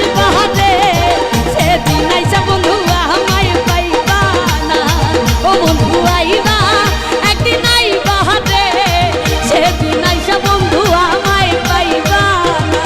বাজবাহারে সেদিন আইসা বন্ধু আমায় পাইবা না ও বন্ধু আইবা একদিন আইবাহারে সেদিন আইসা বন্ধু আমায় পাইবা না।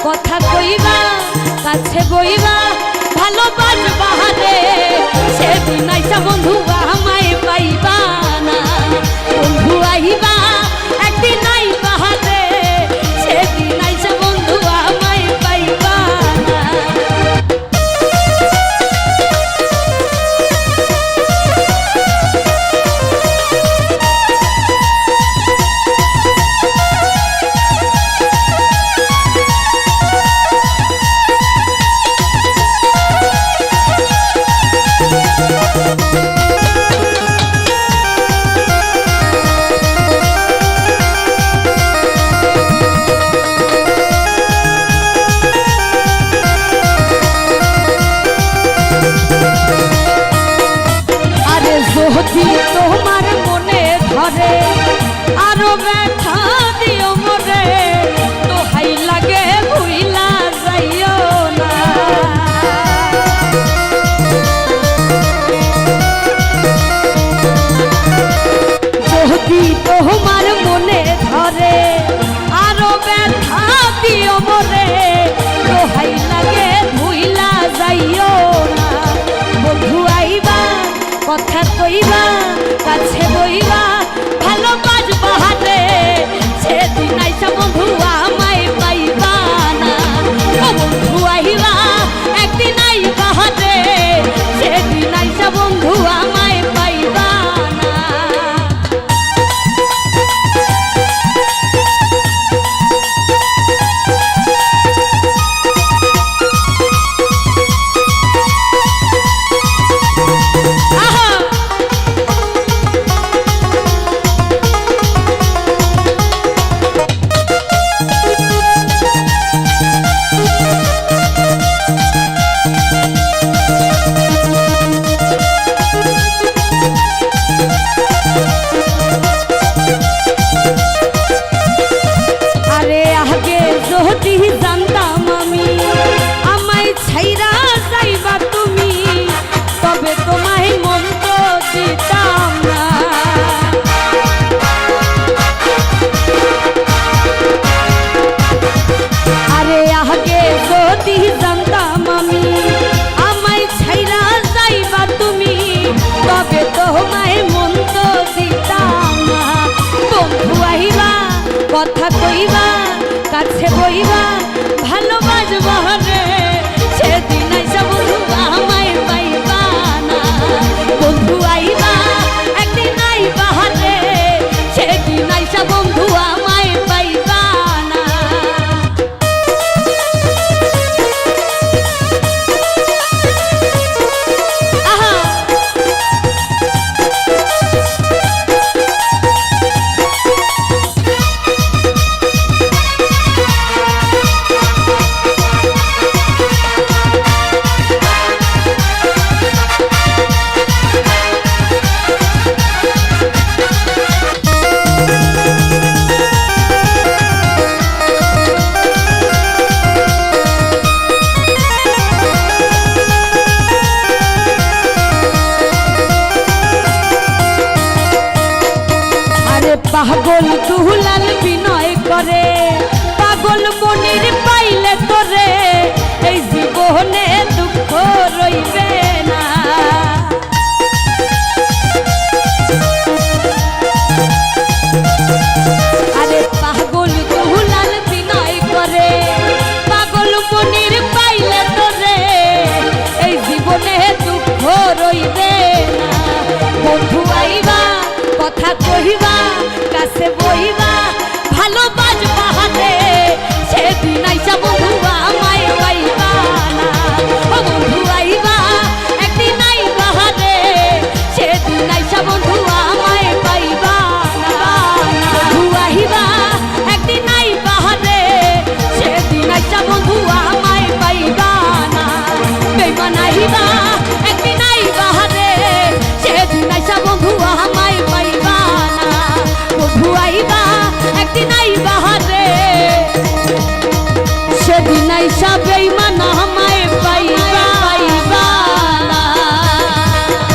কথা কইবা কাছে বইবা ভালোবাসবাহারে সেদিন আইসা বন্ধু আমায় পাইবা না বন্ধু আইবা একদিন আইবাহারে সেদিন আইসা বন্ধু আমায় পাইবা না। যদি তোমার মনে ধরে আরো ব্যথা দিও মরে দোহাই লাগে ভুইলা যাইও না যদি তোমার মনে ধরে আরো ব্যথা দিও মরে দোহাই লাগে ভুইলা যাইও না বন্ধু আইবা কথা কইবা কাছে বইবা ভালোবাসবাহারে সেদিন আইসা বন্ধু আমায় পাইবা না ও বন্ধু আইবা একদিন আইবাহারে সেদিন আইসা বন্ধু আমায় পাইবা না। যদি জানতাম আমি আমায় ছাইরা যাইবা তুমি তবে তোমায় মন তো দিতাম না আরে আগে যদি জানতাম আমি আমায় ছাইরা যাইবা তুমি তবে তোমায় মন তো দিতাম না বন্ধু আইবা কথা কইবা কাছে বইবা ভালোবাসবাহারে সেদিন আইসা বন্ধু আমায় পাইবা না বন্ধু আইবা একদিন আইবাহারে সেদিন আইসা বন্ধু আমায় পাইবা না। পাগল দুলাল বিনয় করে পাগল পাগল মনির পাইলে তোরে এই জীবনে দুঃখ রইবে না। আরে পাগল দুলাল বিনয় করে পাগল মনির পাইলে তোরে এই জীবনে দুঃখ রইবে না। বন্ধু আইবা কথা কহিবা কাছে বইবা ভালোবাসবা হাতে সেদিন আইসা বন্ধু আমায় পাইবা না। ও বন্ধু আইবা একদিন আইবা হাতে সেদিন আইসা বন্ধু আমায় পাইবা না। বন্ধু আইবা একদিন আইবা হাতে সেদিন আইসা বন্ধু আমায় পাইবা না। বেমান আইবা একদিন আইবা হাতে সেদিন আইসা বন্ধু আমায় পাইবা না। বন্ধু আইবা একদিন আইবা হাতে সেদিন আইসা বেঈমান